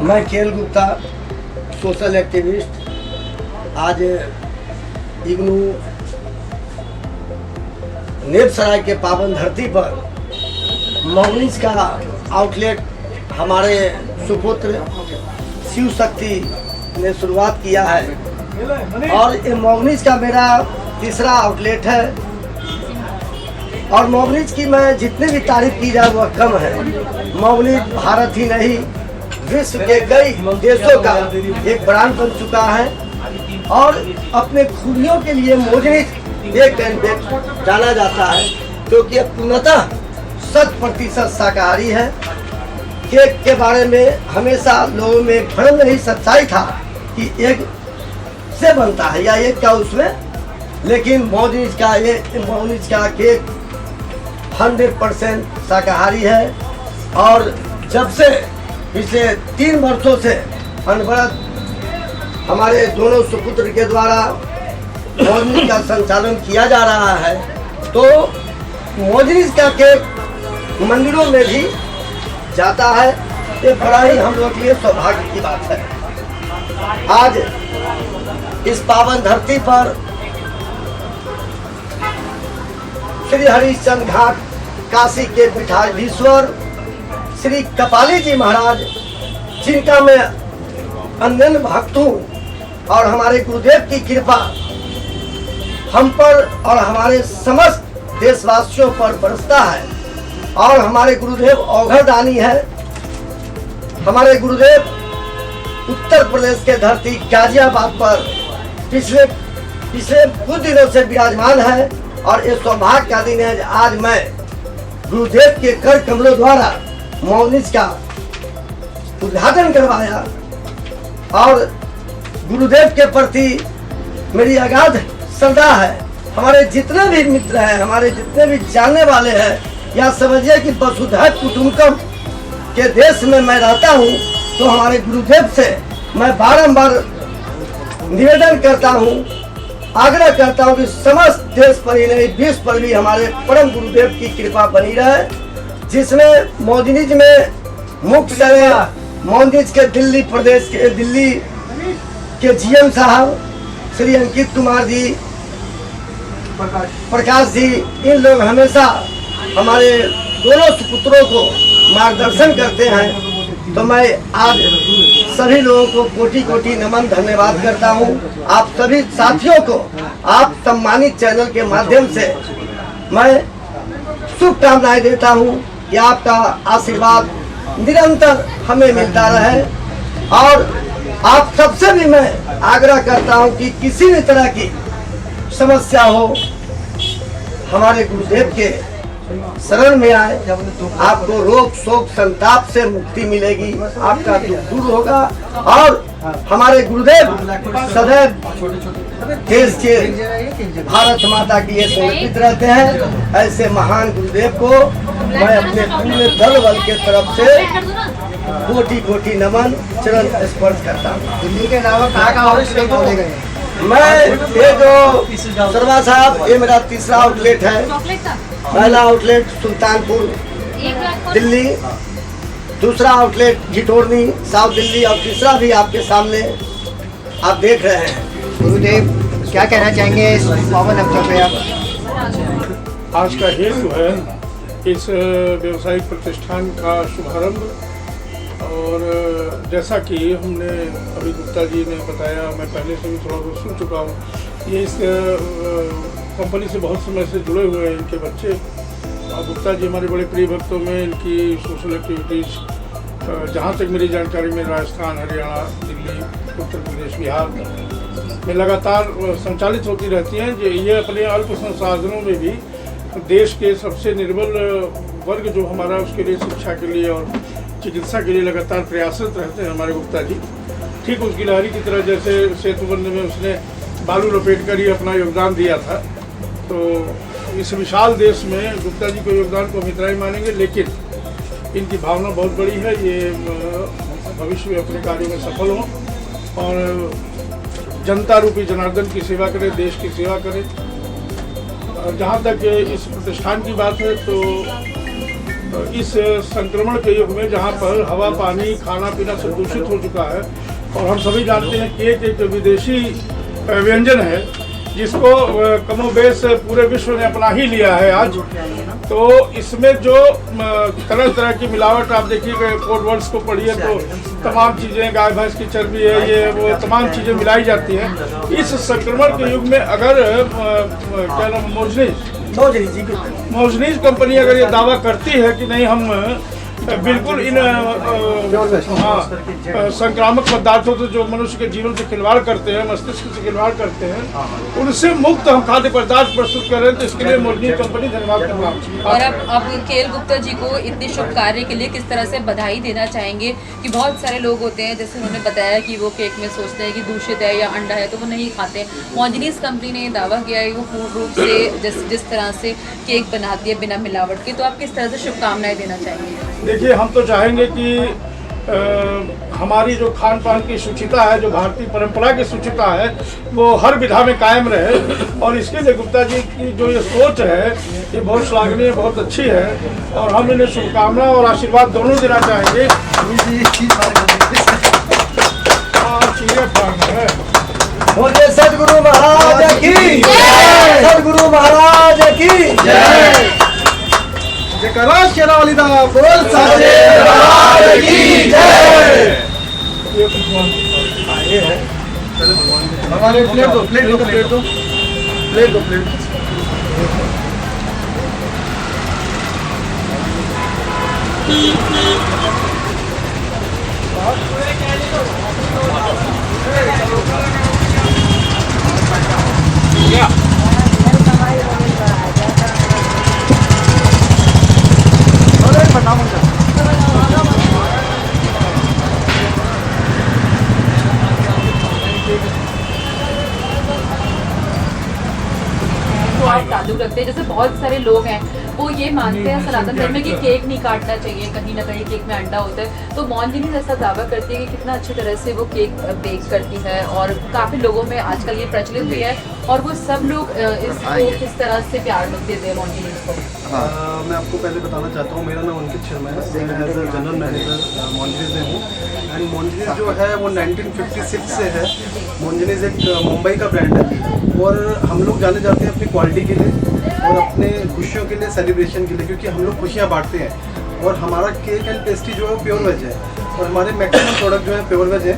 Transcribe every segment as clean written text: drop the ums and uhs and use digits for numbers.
मैं KL Gupta, social activist, आज इग्नू नेपसराय के पावन धरती पर मॉगनीज का आउटलेट हमारे सुपुत्र शिव शक्ति ने शुरुआत किया है और ये मॉगनीज का मेरा तीसरा आउटलेट है। और मॉगनीज की मैं जितनी भी तारीफ की जाए वह कम है। मॉगनीज भारत ही नहीं विश्व के कई देशों का एक ब्रांड बन चुका है और अपने खूबियों के लिए मॉगनीज एक कैंपेन जाना जाता है क्योंकि पूर्णतः 100% शाकाहारी है। केक के बारे में हमेशा लोगों में भ्रम नहीं सच्चाई था कि एग से बनता है या एग का उसमें, लेकिन मॉगनीज का केक 100% शाकाहारी है। और जब से पिछले 3 वर्षों से अनवरत हमारे दोनों सुपुत्र के द्वारा मॉगनीज का संचालन किया जा रहा है, तो मॉगनीज का केक मंदिरों में भी जाता है। ये बड़ा ही हम लोग के लिए सौभाग्य की बात है। आज इस पावन धरती पर श्री हरिश्चंद्र घाट काशी के पीठाधीश्वर श्री कपाली जी महाराज, जिनका मैं अनन्य भक्त हूँ और हमारे गुरुदेव की कृपा हम पर और हमारे समस्त देशवासियों पर बरसता है। और हमारे गुरुदेव औघड़दानी है। हमारे गुरुदेव उत्तर प्रदेश के धरती गाजियाबाद पर पिछले कुछ दिनों से विराजमान है और ये सौभाग्य का दिन है। आज मैं गुरुदेव के कर कमलों द्वारा मॉगनीज का उद्घाटन करवाया और गुरुदेव के प्रति मेरी अगाध श्रद्धा है। हमारे जितने भी मित्र हैं, हमारे जितने भी जानने वाले हैं, या समझिए कि वसुधैव कुटुंबकम के देश में मैं रहता हूँ, तो हमारे गुरुदेव से मैं बारंबार निवेदन करता हूँ, आग्रह करता हूँ कि समस्त देश पर ही नहीं विश्व पर भी हमारे परम गुरुदेव की कृपा बनी रहे, जिसमें मॉगनीज में मुख्य मॉगनीज के दिल्ली के जीएम साहब श्री अंकित कुमार जी, प्रकाश जी, इन लोग हमेशा हमारे दोनों सुपुत्रों को मार्गदर्शन करते हैं। तो मैं आज सभी लोगों को कोटि कोटि नमन धन्यवाद करता हूं। आप सभी साथियों को आप सम्मानित चैनल के माध्यम से मैं शुभकामनाएं देता हूं कि आपका आशीर्वाद निरंतर हमें मिलता रहे। और आप सबसे भी मैं आग्रह करता हूं कि किसी भी तरह की समस्या हो, हमारे गुरुदेव के शरण में आए, आपको रोग शोक संताप से मुक्ति मिलेगी, आपका दुख दूर होगा। और हमारे गुरुदेव सदैव देश के भारत माता की ये समर्पित रहते हैं। ऐसे महान गुरुदेव को मैं अपने पूरे दल बल के तरफ से कोटि कोटि नमन चरण स्पर्श करता हूँ। दिल्ली के अलावा कहाँ खोले गए? मैं ये जो शर्मा साहब, ये मेरा तीसरा आउटलेट है। पहला आउटलेट सुल्तानपुर दिल्ली, दूसरा आउटलेट घिटोरनी साउथ दिल्ली और तीसरा भी आपके सामने आप देख रहे हैं। गुरुदेव क्या कहना चाहेंगे इस पावन अवसर पे आप? आज का हेतु है इस व्यवसायिक प्रतिष्ठान का शुभारंभ। और जैसा कि हमने अभी गुप्ता जी ने बताया, मैं पहले से भी थोड़ा बहुत सुन चुका हूँ, ये इस कंपनी से बहुत समय से जुड़े हुए हैं इनके बच्चे। और गुप्ता जी हमारे बड़े प्रिय भक्तों में इनकी सोशल एक्टिविटीज़ जहाँ तक मेरी जानकारी में राजस्थान, हरियाणा, दिल्ली, उत्तर प्रदेश, बिहार में लगातार संचालित होती रहती हैं। ये अपने अल्प संसाधनों में भी देश के सबसे निर्बल वर्ग जो हमारा, उसके लिए शिक्षा के लिए और चिकित्सा के लिए लगातार प्रयासरत रहते हैं हमारे गुप्ता जी। ठीक उस गिलहरी की तरह जैसे सेतुबंध में उसने बालू लपेट कर ही अपना योगदान दिया था, तो इस विशाल देश में गुप्ता जी के योगदान को हम इतना ही मानेंगे। लेकिन इनकी भावना बहुत बड़ी है, ये भविष्य में अपने कार्यों में सफल हों और जनता रूपी जनार्दन की सेवा करें, देश की सेवा करें। जहाँ तक इस प्रतिष्ठान की बात है, तो इस संक्रमण के युग में जहाँ पर हवा, पानी, खाना पीना सब दूषित हो चुका है और हम सभी जानते हैं केक एक विदेशी व्यंजन है जिसको कमोबेश पूरे विश्व ने अपना ही लिया है आज। तो इसमें जो तरह तरह की मिलावट आप देखिएगा, कोड वर्ड्स को पढ़िए तो तमाम चीज़ें, गाय भैंस की चर्बी है, ये वो तमाम चीज़ें मिलाई जाती हैं। इस संक्रमण के युग में अगर क्या नाम मोजनीज कंपनी अगर ये दावा करती है कि नहीं हम बिल्कुल इन संक्रामक पदार्थों से जो मनुष्य के जीवन से खिलवाड़ करते हैं, मस्तिष्क से खिलवाड़ करते हैं, उनसे मुक्त हम खाद्य पदार्थ प्रस्तुत कर रहे हैं। तो इसके लिए मोजनीज कंपनी धन्यवाद करना। और अब केएल गुप्ता जी को इतने शुभ कार्य के लिए किस तरह से बधाई देना चाहेंगे कि बहुत सारे लोग होते हैं, जैसे उन्होंने बताया कि वो केक में सोचते हैं कि दूषित है या अंडा है तो वो नहीं खाते। मोजनीज कंपनी ने दावा किया है वो पूर्ण रूप से जिस तरह से केक बनाती है बिना मिलावट के, तो आप किस तरह से शुभकामनाएं देना चाहेंगे? देखिए, हम तो चाहेंगे कि हमारी जो खान पान की शुचिता है, जो भारतीय परंपरा की शुचिता है, वो हर विधा में कायम रहे। और इसके लिए गुप्ता जी की जो ये सोच है ये बहुत श्लाघनीय, बहुत अच्छी है और हम इन्हें शुभकामना और आशीर्वाद दोनों देना चाहेंगे। बोलिए सदगुरु महाराज की जय, सदगुरु महाराज की जय। जयकारा शेरावाली दा बोल साचे दरबार की जय। ये है हमारे प्लेट दो ताल्लुक रखते हैं। जैसे बहुत सारे लोग हैं वो ये मानते हैं सनातन धर्म में कि केक नहीं काटना चाहिए, कहीं ना कहीं केक में अंडा होता है। तो मोजनीज ऐसा दावा करती है कि कितना अच्छी तरह से वो केक बेक करती है और काफ़ी लोगों में आजकल ये प्रचलित भी है और वो सब लोग इसको किस तरह से प्यार देते हैं मोजनीज को। मैं आपको पहले बताना चाहता हूँ, मेरा नाम अंकित शर्मा है, मैं एज ए जनरल मैनेजर मोजनीज में हूँ। एंड मोजनीज जो है वो 1956 से है। मोजनीज एक मुंबई का ब्रांड है और हम लोग जाने जाते हैं अपनी क्वालिटी के लिए और अपने खुशियों के लिए, सेलिब्रेशन के लिए, क्योंकि हम लोग खुशियाँ बांटते हैं। और हमारा केक एंड पेस्ट्री जो है वो प्योर वेज है और हमारे मैक्सिमम प्रोडक्ट जो है प्योर वेज है।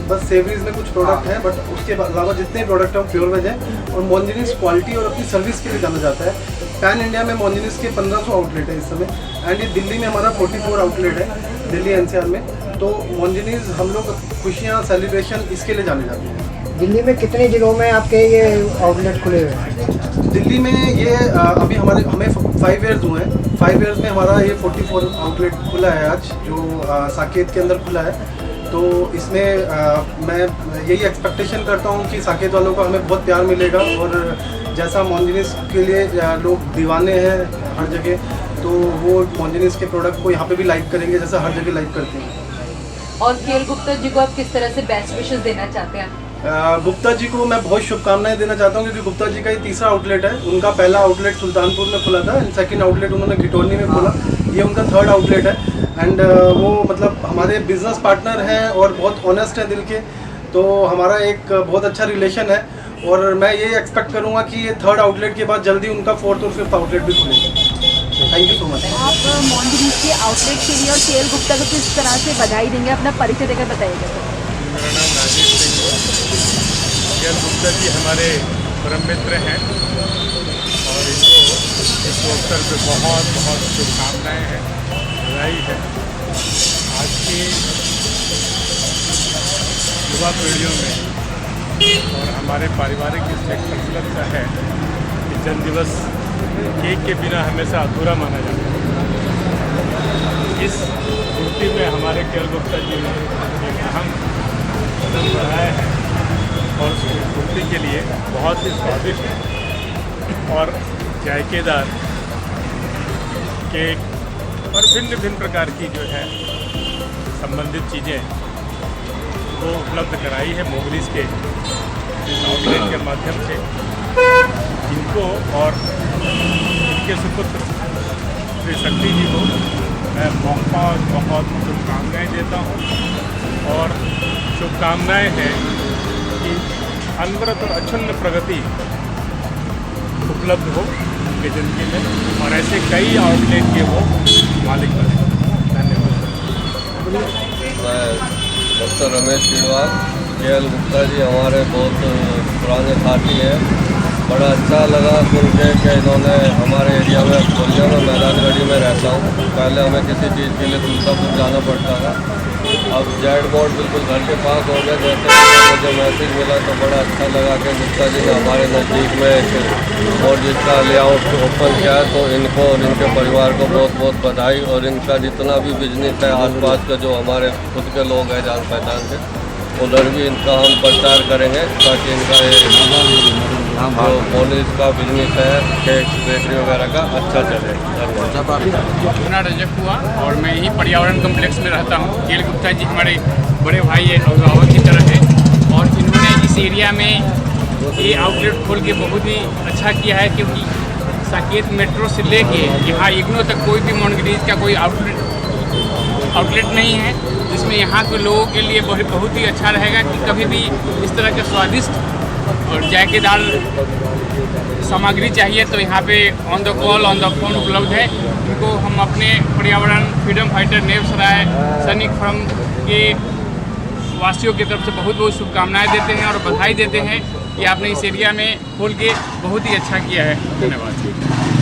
बस सेवरीज में कुछ प्रोडक्ट है बट उसके अलावा जितने प्रोडक्ट हैं वो प्योर वेज है। और मोजनीज क्वालिटी और अपनी सर्विस के लिए जाना जाता है। पैन इंडिया में मोजनीज के 1500 आउटलेट है इस समय एंड ये दिल्ली में हमारा 44 आउटलेट है, दिल्ली एनसीआर में। तो मोजनीज हम लोग खुशियाँ, सेलिब्रेशन इसके लिए जाने जाते हैं। दिल्ली में कितने जिलों में आपके ये आउटलेट खुले हुए हैं? दिल्ली में ये अभी हमें 5 ईयर्स हुए हैं। 5 ईयर्स में हमारा ये 44 आउटलेट खुला है आज, जो साकेत के अंदर खुला है। तो इसमें मैं यही एक्सपेक्टेशन करता हूँ कि साकेत वालों को हमें बहुत प्यार मिलेगा और जैसा मोजनीज के लिए लोग दीवाने हैं हर जगह, तो वो मोजनीज के प्रोडक्ट को यहाँ पे भी लाइक करेंगे जैसा हर जगह लाइक करते हैं। और केएल गुप्ता जी को आप किस तरह से बेस्ट विशेस देना चाहते हैं? गुप्ता जी को मैं बहुत शुभकामनाएं देना चाहता हूं क्योंकि गुप्ता जी का ये तीसरा आउटलेट है। उनका पहला आउटलेट सुल्तानपुर में खुला था एंड सेकंड आउटलेट उन्होंने घिटौनी में खोला। ये उनका 3rd आउटलेट है एंड वो मतलब हमारे बिजनेस पार्टनर हैं और बहुत ऑनेस्ट है दिल के। तो हमारा एक बहुत अच्छा रिलेशन है और मैं ये एक्सपेक्ट करूँगा कि ये 3rd आउटलेट के बाद जल्दी उनका 4th और 5th आउटलेट भी खुलेगा। Thank you so much. आप मोजनीज के आउटलेट के लिए और केएल गुप्ता को किस तरह से बधाई देंगे, अपना परिचय देकर बताइएगा। मेरा नाम राजेश सिंह है। केएल गुप्ता जी हमारे परम मित्र हैं और इनको इस अवसर पर बहुत बहुत शुभकामनाएँ हैं, बधाई है। आज की युवा पीढ़ियों में और हमारे पारिवारिक इसमें एक प्रचलित है कि जन्मदिवस केक के बिना हमेशा अधूरा माना जाता है। इस पूर्ति में हमारे केएल गुप्ता जी ने एक अहम कदम बढ़ाया है और उस पूर्ति के लिए बहुत ही स्वादिष्ट और जायकेदार केक और भिन्न भिन्न प्रकार की जो है संबंधित चीज़ें वो उपलब्ध कराई है मोजनीज के इस आउटलेट के माध्यम से। इनको और इनके सुपुत्र श्री शक्ति जी को मैं बहुत बहुत शुभकामनाएँ देता हूँ और शुभकामनाएँ हैं कि अनवरत और अक्षुण्ण प्रगति उपलब्ध हो उनकी ज़िंदगी में और ऐसे कई आउटलेट के वो मालिक बने। धन्यवाद। मैं डॉक्टर रमेश बिड़वाल, के.एल. गुप्ता जी हमारे बहुत पुराने साथी हैं। बड़ा अच्छा लगा सुन के कि इन्होंने हमारे एरिया में खोलिया। मैं मैदानगढ़ी में रहता हूँ। पहले हमें किसी चीज़ के लिए सुल्तानपुर जाना पड़ता था, अब जेड बोर्ड बिल्कुल घर के पास हो गया। जैसे मुझे मैसेज मिला तो बड़ा अच्छा लगा कि गुप्ता जी ने हमारे नज़दीक में एक और जिसका लेआउट ओपन किया, तो इनको और इनके परिवार को बहुत बहुत बधाई। और इनका जितना भी बिजनेस है आसपास का जो हमारे खुद के लोग हैं जान पहचान के, उधर भी इनका हम प्रचार करेंगे ताकि इनका जो पॉलिस का बिजनेस है, केक बेकरी वगैरह का अच्छा चले। अपना रजक हुआ और मैं यही पर्यावरण कम्प्लेक्स में रहता हूँ। के.एल. गुप्ता जी हमारे बड़े भाई है, अभिभावक की तरह है और इन्होंने इस एरिया में ये आउटलेट खोल के बहुत ही अच्छा किया है, क्योंकि साकेत मेट्रो से लेके यहाँ इग्नो तक कोई भी मोनगिरीज का कोई आउटलेट नहीं है, जिसमें यहाँ के लोगों के लिए बहुत ही अच्छा रहेगा कि कभी भी इस तरह के स्वादिष्ट और जायकेदार सामग्री चाहिए तो यहाँ पे on the call on the phone उपलब्ध है। इनको हम अपने पर्यावरण फ्रीडम फाइटर नेव सराय सैनिक फर्म के वासियों की तरफ से बहुत बहुत शुभकामनाएं देते हैं और बधाई देते हैं कि आपने इस एरिया में खोल के बहुत ही अच्छा किया है। धन्यवाद।